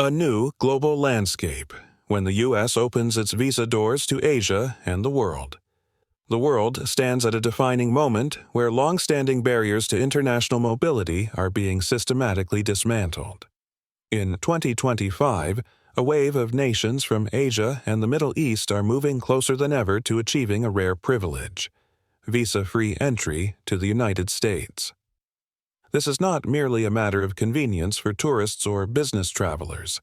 A new global landscape when the U.S. opens its visa doors to Asia and the world. The world stands at a defining moment where long-standing barriers to international mobility are being systematically dismantled. In 2025, a wave of nations from Asia and the Middle East are moving closer than ever to achieving a rare privilege: visa-free entry to the United States. This is not merely a matter of convenience for tourists or business travelers.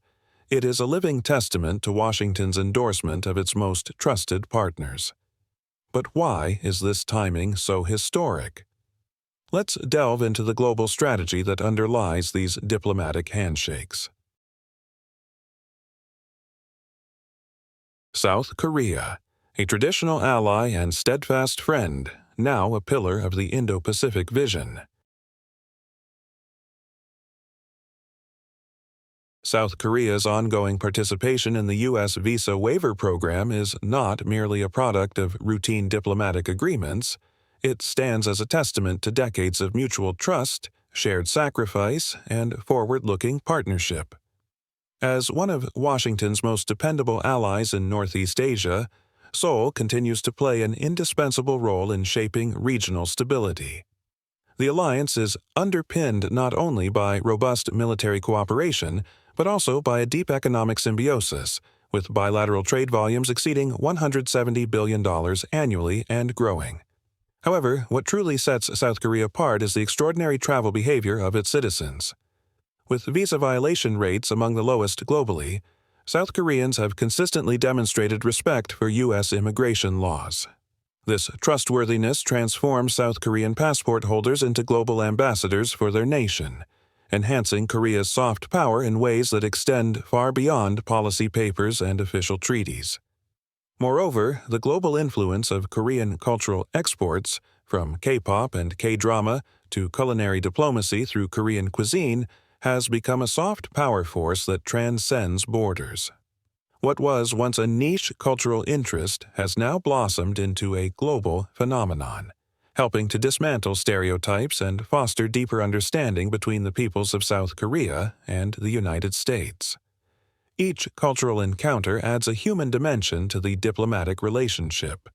It is a living testament to Washington's endorsement of its most trusted partners. But why is this timing so historic? Let's delve into the global strategy that underlies these diplomatic handshakes. South Korea, a traditional ally and steadfast friend, now a pillar of the Indo-Pacific vision. South Korea's ongoing participation in the U.S. visa waiver program is not merely a product of routine diplomatic agreements. It stands as a testament to decades of mutual trust, shared sacrifice, and forward-looking partnership. As one of Washington's most dependable allies in Northeast Asia, Seoul continues to play an indispensable role in shaping regional stability. The alliance is underpinned not only by robust military cooperation, but also by a deep economic symbiosis, with bilateral trade volumes exceeding $170 billion annually and growing. However, what truly sets South Korea apart is the extraordinary travel behavior of its citizens. With visa violation rates among the lowest globally, South Koreans have consistently demonstrated respect for U.S. immigration laws. This trustworthiness transforms South Korean passport holders into global ambassadors for their nation, enhancing Korea's soft power in ways that extend far beyond policy papers and official treaties. Moreover, the global influence of Korean cultural exports, from K-pop and K-drama to culinary diplomacy through Korean cuisine, has become a soft power force that transcends borders. What was once a niche cultural interest has now blossomed into a global phenomenon, helping to dismantle stereotypes and foster deeper understanding between the peoples of South Korea and the United States. Each cultural encounter adds a human dimension to the diplomatic relationship,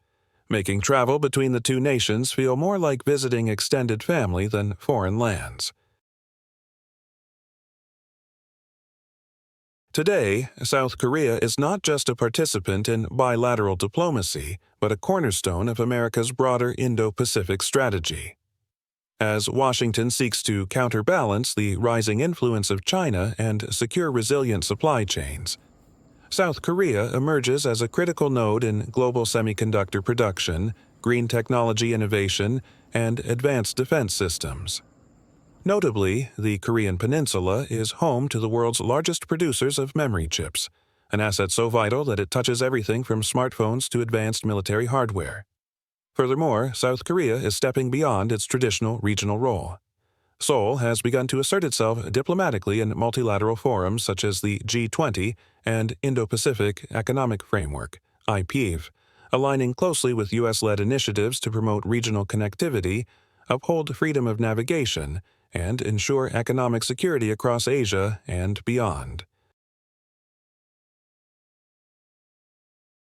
making travel between the two nations feel more like visiting extended family than foreign lands. Today, South Korea is not just a participant in bilateral diplomacy, but a cornerstone of America's broader Indo-Pacific strategy. As Washington seeks to counterbalance the rising influence of China and secure resilient supply chains, South Korea emerges as a critical node in global semiconductor production, green technology innovation, and advanced defense systems. Notably, the Korean Peninsula is home to the world's largest producers of memory chips, an asset so vital that it touches everything from smartphones to advanced military hardware. Furthermore, South Korea is stepping beyond its traditional regional role. Seoul has begun to assert itself diplomatically in multilateral forums such as the G20 and Indo-Pacific Economic Framework, IPEF, aligning closely with U.S.-led initiatives to promote regional connectivity, uphold freedom of navigation, and ensure economic security across Asia and beyond.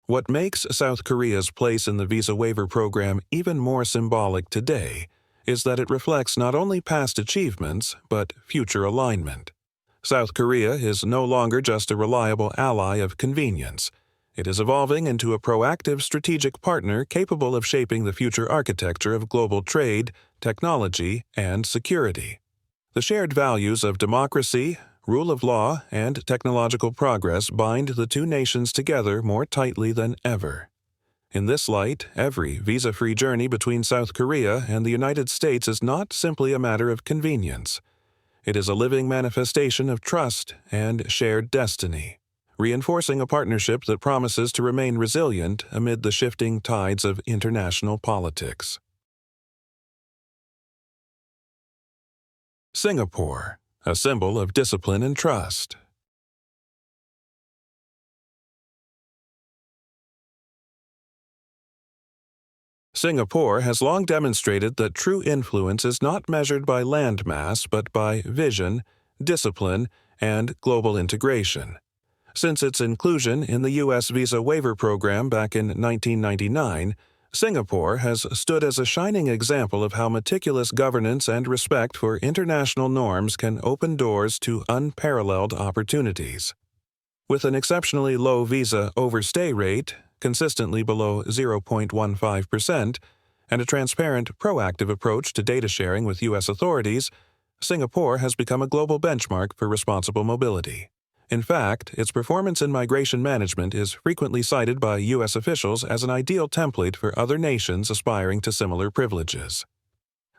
What makes South Korea's place in the visa waiver program even more symbolic today is that it reflects not only past achievements, but future alignment. South Korea is no longer just a reliable ally of convenience. It is evolving into a proactive strategic partner capable of shaping the future architecture of global trade, technology, and security. The shared values of democracy, rule of law, and technological progress bind the two nations together more tightly than ever. In this light, every visa-free journey between South Korea and the United States is not simply a matter of convenience. It is a living manifestation of trust and shared destiny, reinforcing a partnership that promises to remain resilient amid the shifting tides of international politics. Singapore, a symbol of discipline and trust. Singapore has long demonstrated that true influence is not measured by landmass but by vision, discipline, and global integration. Since its inclusion in the U.S. Visa Waiver Program back in 1999, Singapore has stood as a shining example of how meticulous governance and respect for international norms can open doors to unparalleled opportunities. With an exceptionally low visa overstay rate, consistently below 0.15%, and a transparent, proactive approach to data sharing with U.S. authorities, Singapore has become a global benchmark for responsible mobility. In fact, its performance in migration management is frequently cited by U.S. officials as an ideal template for other nations aspiring to similar privileges.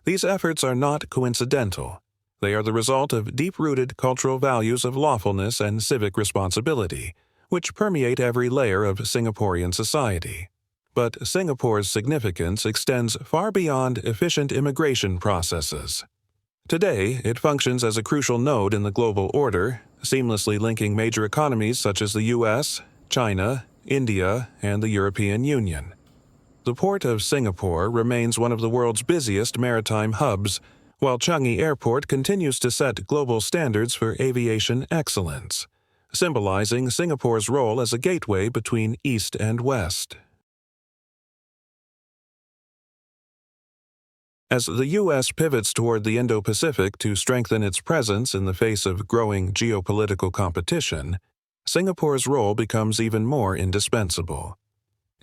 These efforts are not coincidental. They are the result of deep-rooted cultural values of lawfulness and civic responsibility, which permeate every layer of Singaporean society. But Singapore's significance extends far beyond efficient immigration processes. Today, it functions as a crucial node in the global order, seamlessly linking major economies such as the U.S., China, India, and the European Union. The port of Singapore remains one of the world's busiest maritime hubs, while Changi Airport continues to set global standards for aviation excellence, symbolizing Singapore's role as a gateway between East and West. As the U.S. pivots toward the Indo-Pacific to strengthen its presence in the face of growing geopolitical competition, Singapore's role becomes even more indispensable.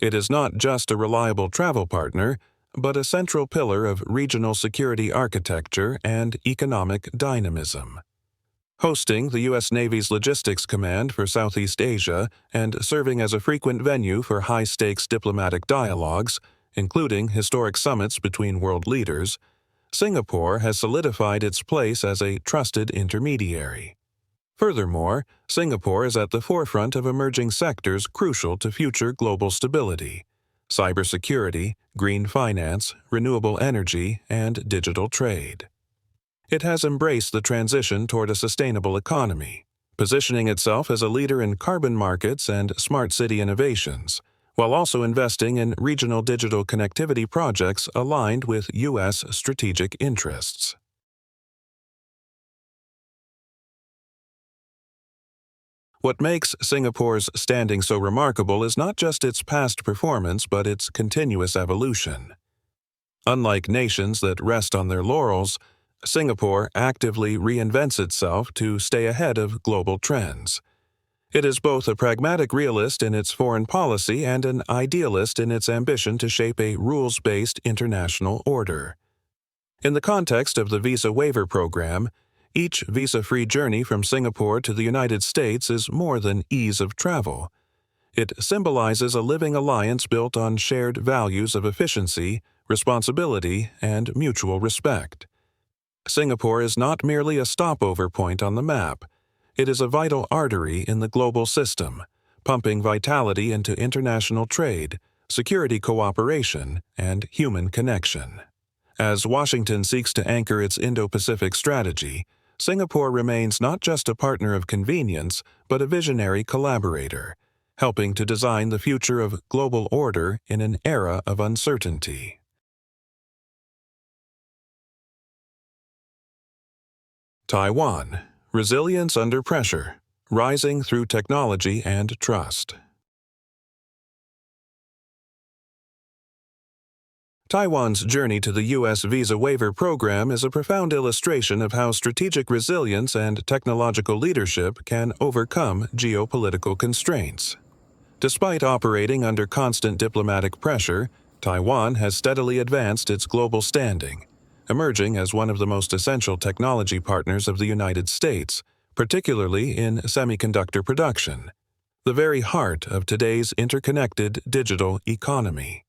It is not just a reliable travel partner, but a central pillar of regional security architecture and economic dynamism. Hosting the U.S. Navy's Logistics Command for Southeast Asia and serving as a frequent venue for high-stakes diplomatic dialogues, including historic summits between world leaders, Singapore has solidified its place as a trusted intermediary. Furthermore, Singapore is at the forefront of emerging sectors crucial to future global stability: cybersecurity, green finance, renewable energy, and digital trade. It has embraced the transition toward a sustainable economy, positioning itself as a leader in carbon markets and smart city innovations, while also investing in regional digital connectivity projects aligned with U.S. strategic interests. What makes Singapore's standing so remarkable is not just its past performance but its continuous evolution. Unlike nations that rest on their laurels, Singapore actively reinvents itself to stay ahead of global trends. It is both a pragmatic realist in its foreign policy and an idealist in its ambition to shape a rules-based international order. In the context of the Visa Waiver Program, each visa-free journey from Singapore to the United States is more than ease of travel. It symbolizes a living alliance built on shared values of efficiency, responsibility, and mutual respect. Singapore is not merely a stopover point on the map. It is a vital artery in the global system, pumping vitality into international trade, security cooperation, and human connection. As Washington seeks to anchor its Indo-Pacific strategy, Singapore remains not just a partner of convenience, but a visionary collaborator, helping to design the future of global order in an era of uncertainty. Taiwan. Resilience under pressure, rising through technology and trust. Taiwan's journey to the U.S. Visa Waiver Program is a profound illustration of how strategic resilience and technological leadership can overcome geopolitical constraints. Despite operating under constant diplomatic pressure, Taiwan has steadily advanced its global standing, emerging as one of the most essential technology partners of the United States, particularly in semiconductor production, the very heart of today's interconnected digital economy.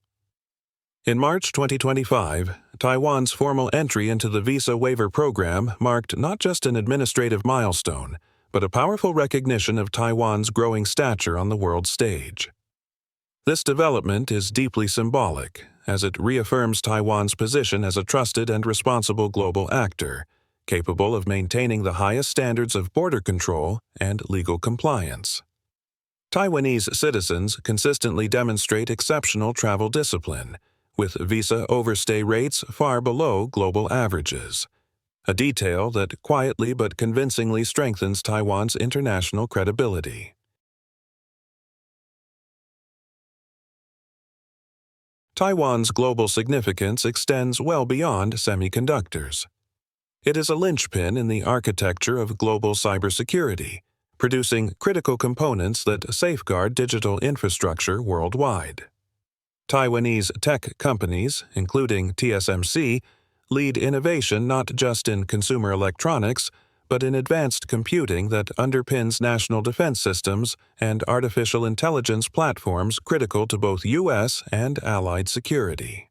In March 2025, Taiwan's formal entry into the Visa Waiver Program marked not just an administrative milestone, but a powerful recognition of Taiwan's growing stature on the world stage. This development is deeply symbolic, as it reaffirms Taiwan's position as a trusted and responsible global actor, capable of maintaining the highest standards of border control and legal compliance. Taiwanese citizens consistently demonstrate exceptional travel discipline, with visa overstay rates far below global averages. a detail that quietly but convincingly strengthens Taiwan's international credibility. Taiwan's global significance extends well beyond semiconductors. It is a linchpin in the architecture of global cybersecurity, producing critical components that safeguard digital infrastructure worldwide. Taiwanese tech companies, including TSMC, lead innovation not just in consumer electronics, but in advanced computing that underpins national defense systems and artificial intelligence platforms critical to both U.S. and allied security.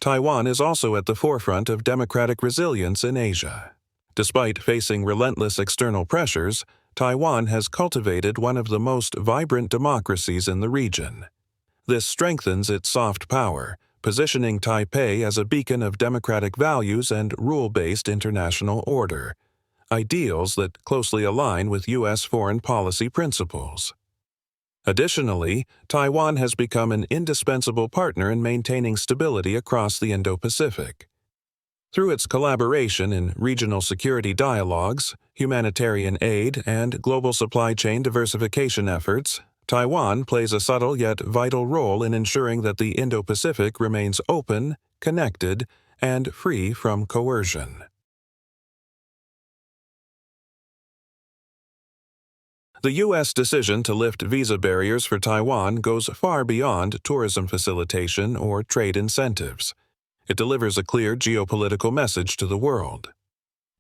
Taiwan is also at the forefront of democratic resilience in Asia. Despite facing relentless external pressures, Taiwan has cultivated one of the most vibrant democracies in the region. This strengthens its soft power, positioning Taipei as a beacon of democratic values and rule-based international order, ideals that closely align with U.S. foreign policy principles. Additionally, Taiwan has become an indispensable partner in maintaining stability across the Indo-Pacific. Through its collaboration in regional security dialogues, humanitarian aid, and global supply chain diversification efforts, Taiwan plays a subtle yet vital role in ensuring that the Indo-Pacific remains open, connected, and free from coercion. The U.S. decision to lift visa barriers for Taiwan goes far beyond tourism facilitation or trade incentives. It delivers a clear geopolitical message to the world.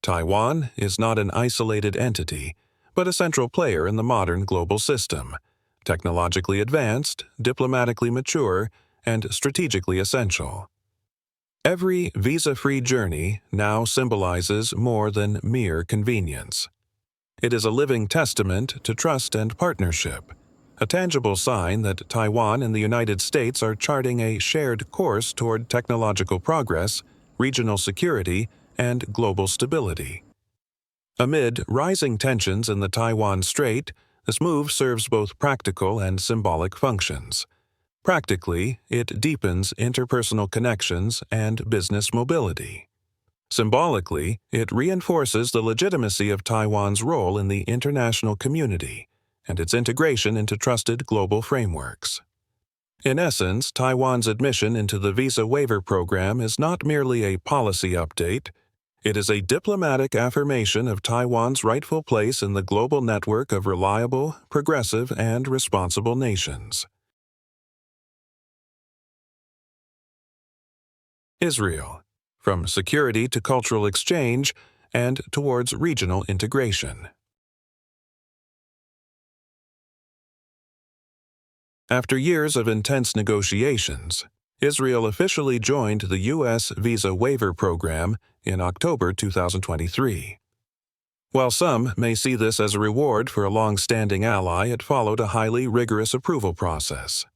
Taiwan is not an isolated entity, but a central player in the modern global system, technologically advanced, diplomatically mature, and strategically essential. Every visa-free journey now symbolizes more than mere convenience. It is a living testament to trust and partnership, a tangible sign that Taiwan and the United States are charting a shared course toward technological progress, regional security, and global stability. Amid rising tensions in the Taiwan Strait, this move serves both practical and symbolic functions. Practically, it deepens interpersonal connections and business mobility. Symbolically, it reinforces the legitimacy of Taiwan's role in the international community and its integration into trusted global frameworks. In essence, Taiwan's admission into the visa waiver program is not merely a policy update. It is a diplomatic affirmation of Taiwan's rightful place in the global network of reliable, progressive, and responsible nations. Israel. From security to cultural exchange, and towards regional integration. After years of intense negotiations, Israel officially joined the U.S. visa waiver program in October 2023. While some may see this as a reward for a long-standing ally, it followed a highly rigorous approval process.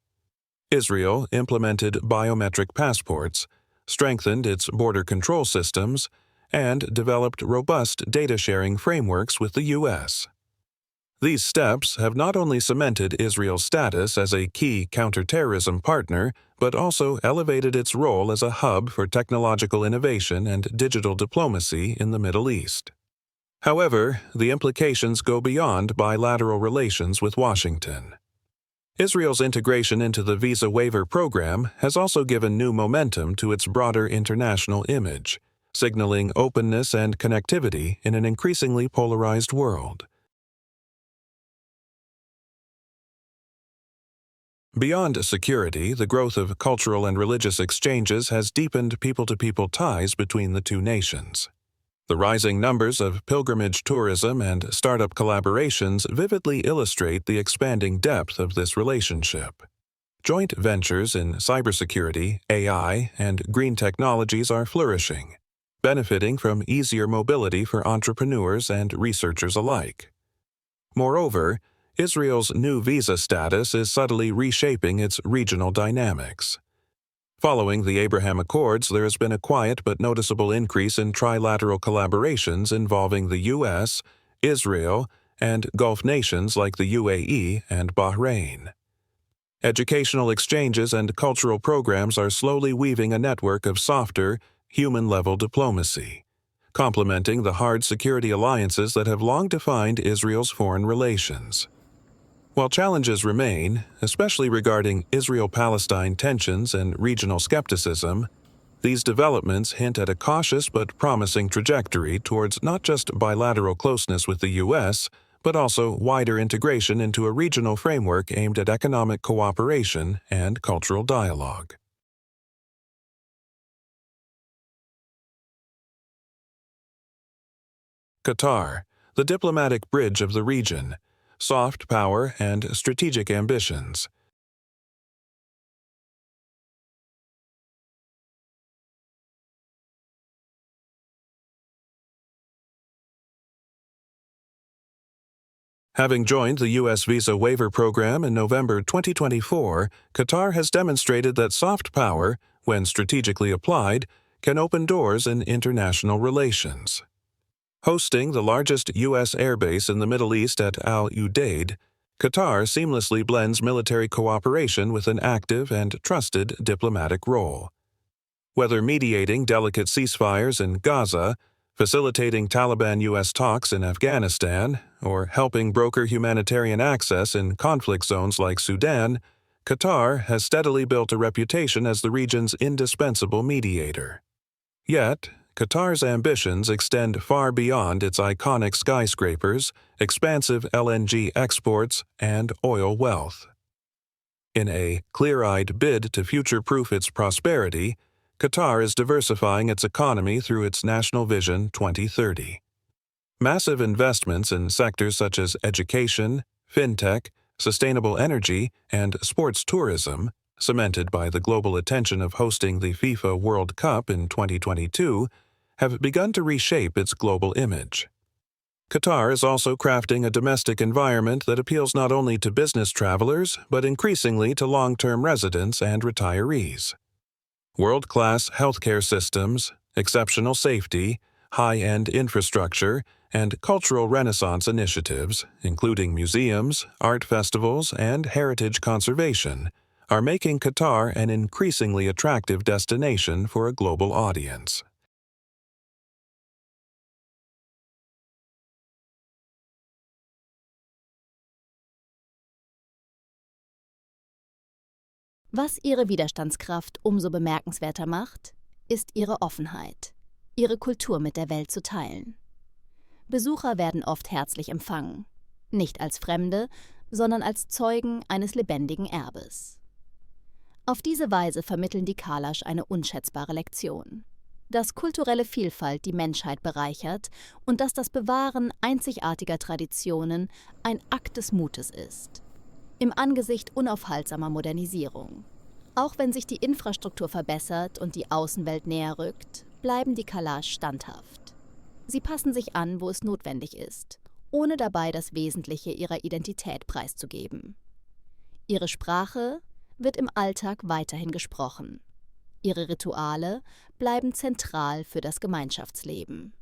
Israel implemented biometric passports, strengthened its border control systems, and developed robust data-sharing frameworks with the U.S. These steps have not only cemented Israel's status as a key counterterrorism partner, but also elevated its role as a hub for technological innovation and digital diplomacy in the Middle East. However, the implications go beyond bilateral relations with Washington. Israel's integration into the visa waiver program has also given new momentum to its broader international image, signaling openness and connectivity in an increasingly polarized world. Beyond security, the growth of cultural and religious exchanges has deepened people-to-people ties between the two nations. The rising numbers of pilgrimage tourism and startup collaborations vividly illustrate the expanding depth of this relationship. Joint ventures in cybersecurity, AI, and green technologies are flourishing, benefiting from easier mobility for entrepreneurs and researchers alike. Moreover, Israel's new visa status is subtly reshaping its regional dynamics. Following the Abraham Accords, there has been a quiet but noticeable increase in trilateral collaborations involving the U.S., Israel, and Gulf nations like the UAE and Bahrain. Educational exchanges and cultural programs are slowly weaving a network of softer, human-level diplomacy. complementing the hard security alliances that have long defined Israel's foreign relations. While challenges remain, especially regarding Israel-Palestine tensions and regional skepticism, these developments hint at a cautious but promising trajectory towards not just bilateral closeness with the U.S., but also wider integration into a regional framework aimed at economic cooperation and cultural dialogue. Qatar, the diplomatic bridge of the region, soft power and strategic ambitions. Having joined the U.S. visa waiver program in November 2024, Qatar has demonstrated that soft power, when strategically applied, can open doors in international relations. Hosting the largest U.S. airbase in the Middle East at Al Udeid, Qatar seamlessly blends military cooperation with an active and trusted diplomatic role. Whether mediating delicate ceasefires in Gaza, facilitating Taliban-U.S. talks in Afghanistan, or helping broker humanitarian access in conflict zones like Sudan, Qatar has steadily built a reputation as the region's indispensable mediator. Yet, Qatar's ambitions extend far beyond its iconic skyscrapers, expansive LNG exports, and oil wealth. In a clear-eyed bid to future-proof its prosperity, Qatar is diversifying its economy through its National Vision 2030. Massive investments in sectors such as education, fintech, sustainable energy, and sports tourism, cemented by the global attention of hosting the FIFA World Cup in 2022, have begun to reshape its global image. Qatar is also crafting a domestic environment that appeals not only to business travelers, but increasingly to long-term residents and retirees. World-class healthcare systems, exceptional safety, high-end infrastructure, and cultural renaissance initiatives, including museums, art festivals, and heritage conservation, are making Qatar an increasingly attractive destination for a global audience. Was ihre Widerstandskraft umso bemerkenswerter macht, ist ihre Offenheit, ihre Kultur mit der Welt zu teilen. Besucher werden oft herzlich empfangen, nicht als Fremde, sondern als Zeugen eines lebendigen Erbes. Auf diese Weise vermitteln die Kalash eine unschätzbare Lektion: dass kulturelle Vielfalt die Menschheit bereichert und dass das Bewahren einzigartiger Traditionen ein Akt des Mutes ist. Im Angesicht unaufhaltsamer Modernisierung. Auch wenn sich die Infrastruktur verbessert und die Außenwelt näher rückt, bleiben die Kalash standhaft. Sie passen sich an, wo es notwendig ist, ohne dabei das Wesentliche ihrer Identität preiszugeben. Ihre Sprache wird im Alltag weiterhin gesprochen. Ihre Rituale bleiben zentral für das Gemeinschaftsleben.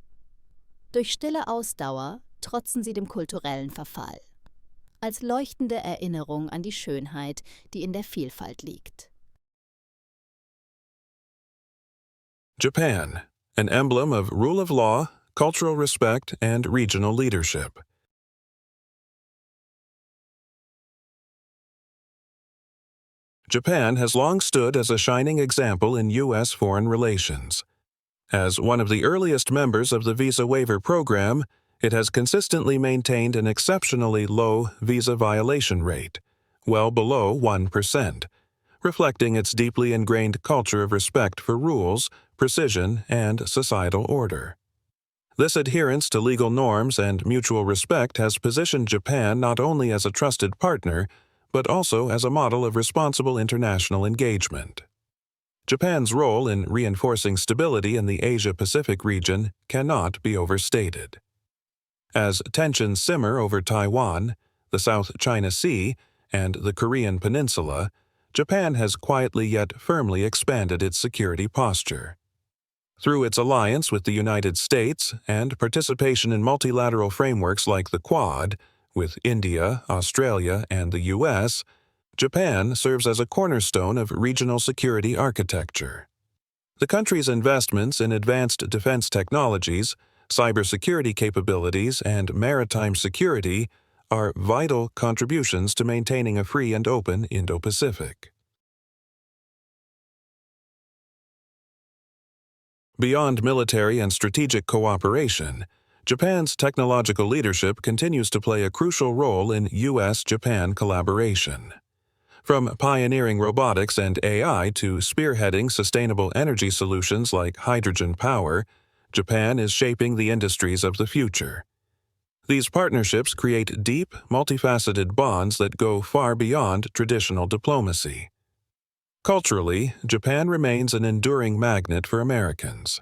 Durch stille Ausdauer trotzen sie dem kulturellen Verfall. Als leuchtende Erinnerung an die Schönheit, die in der Vielfalt liegt. Japan, an emblem of rule of law, cultural respect, and regional leadership. Japan has long stood as a shining example in U.S. foreign relations. As one of the earliest members of the visa waiver program, it has consistently maintained an exceptionally low visa violation rate, well below 1%, reflecting its deeply ingrained culture of respect for rules, precision, and societal order. This adherence to legal norms and mutual respect has positioned Japan not only as a trusted partner, but also as a model of responsible international engagement. Japan's role in reinforcing stability in the Asia-Pacific region cannot be overstated. As tensions simmer over Taiwan, the South China Sea, and the Korean Peninsula, Japan has quietly yet firmly expanded its security posture. Through its alliance with the United States and participation in multilateral frameworks like the Quad, with India, Australia, and the U.S., Japan serves as a cornerstone of regional security architecture. The country's investments in advanced defense technologies, cybersecurity capabilities, and maritime security are vital contributions to maintaining a free and open Indo-Pacific. Beyond military and strategic cooperation, Japan's technological leadership continues to play a crucial role in U.S.-Japan collaboration. From pioneering robotics and AI to spearheading sustainable energy solutions like hydrogen power, Japan is shaping the industries of the future. These partnerships create deep, multifaceted bonds that go far beyond traditional diplomacy. Culturally, Japan remains an enduring magnet for Americans.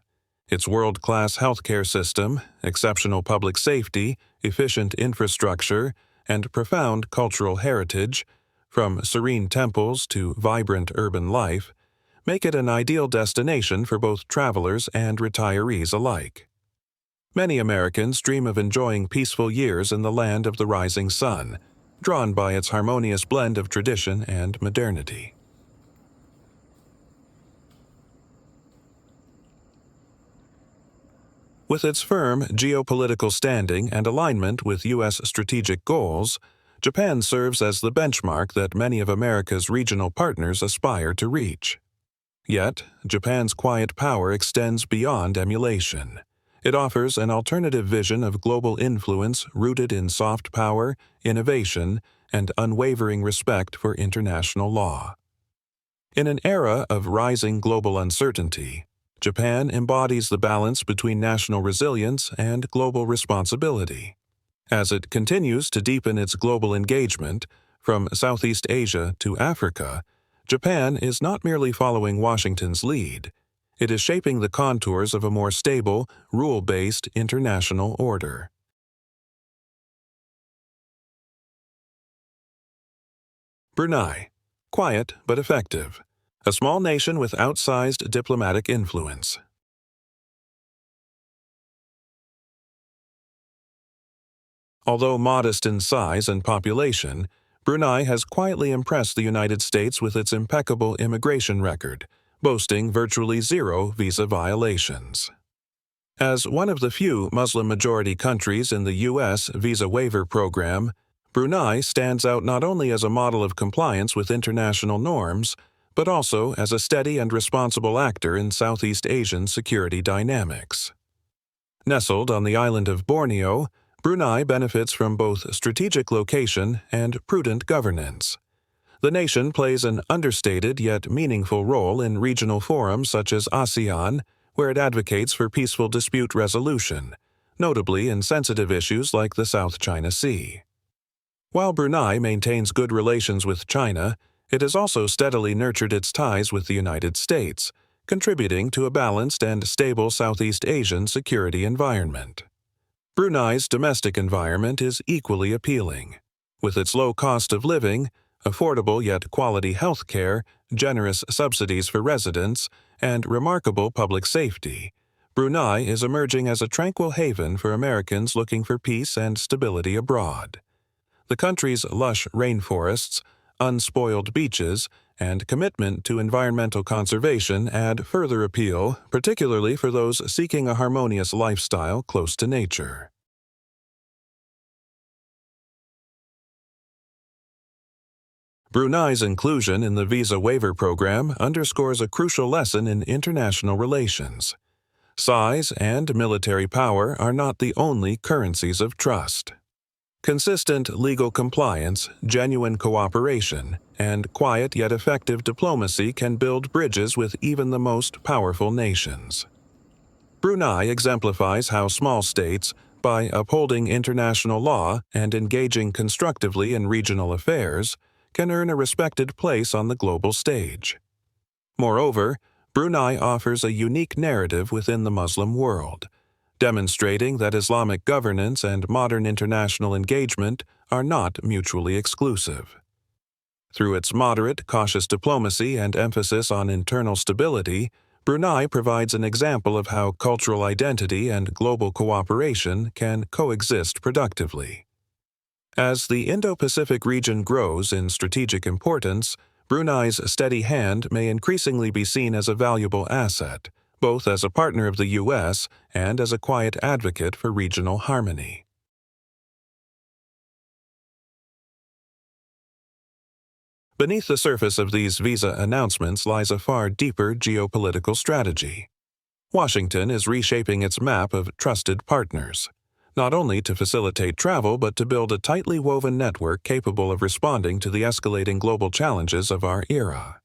Its world-class healthcare system, exceptional public safety, efficient infrastructure, and profound cultural heritage, from serene temples to vibrant urban life, make it an ideal destination for both travelers and retirees alike. Many Americans dream of enjoying peaceful years in the land of the rising sun, drawn by its harmonious blend of tradition and modernity. With its firm geopolitical standing and alignment with U.S. strategic goals, Japan serves as the benchmark that many of America's regional partners aspire to reach. Yet, Japan's quiet power extends beyond emulation. It offers an alternative vision of global influence rooted in soft power, innovation, and unwavering respect for international law. In an era of rising global uncertainty, Japan embodies the balance between national resilience and global responsibility. As it continues to deepen its global engagement, from Southeast Asia to Africa, Japan is not merely following Washington's lead. It is shaping the contours of a more stable, rule-based international order. Brunei. Quiet but effective. A small nation with outsized diplomatic influence. Although modest in size and population, Brunei has quietly impressed the United States with its impeccable immigration record, boasting virtually zero visa violations. As one of the few Muslim-majority countries in the U.S. visa waiver program, Brunei stands out not only as a model of compliance with international norms, but also as a steady and responsible actor in Southeast Asian security dynamics. Nestled on the island of Borneo, Brunei benefits from both strategic location and prudent governance. The nation plays an understated yet meaningful role in regional forums such as ASEAN, where it advocates for peaceful dispute resolution, notably in sensitive issues like the South China Sea. While Brunei maintains good relations with China, it has also steadily nurtured its ties with the United States, contributing to a balanced and stable Southeast Asian security environment. Brunei's domestic environment is equally appealing. With its low cost of living, affordable yet quality health care, generous subsidies for residents, and remarkable public safety, Brunei is emerging as a tranquil haven for Americans looking for peace and stability abroad. The country's lush rainforests, unspoiled beaches, and commitment to environmental conservation add further appeal, particularly for those seeking a harmonious lifestyle close to nature. Brunei's inclusion in the visa waiver program underscores a crucial lesson in international relations. Size and military power are not the only currencies of trust. Consistent legal compliance, genuine cooperation, and quiet yet effective diplomacy can build bridges with even the most powerful nations. Brunei exemplifies how small states, by upholding international law and engaging constructively in regional affairs, can earn a respected place on the global stage. Moreover, Brunei offers a unique narrative within the Muslim world, demonstrating that Islamic governance and modern international engagement are not mutually exclusive. Through its moderate, cautious diplomacy and emphasis on internal stability, Brunei provides an example of how cultural identity and global cooperation can coexist productively. As the Indo-Pacific region grows in strategic importance, Brunei's steady hand may increasingly be seen as a valuable asset, both as a partner of the U.S. and as a quiet advocate for regional harmony. Beneath the surface of these visa announcements lies a far deeper geopolitical strategy. Washington is reshaping its map of trusted partners, not only to facilitate travel but to build a tightly woven network capable of responding to the escalating global challenges of our era.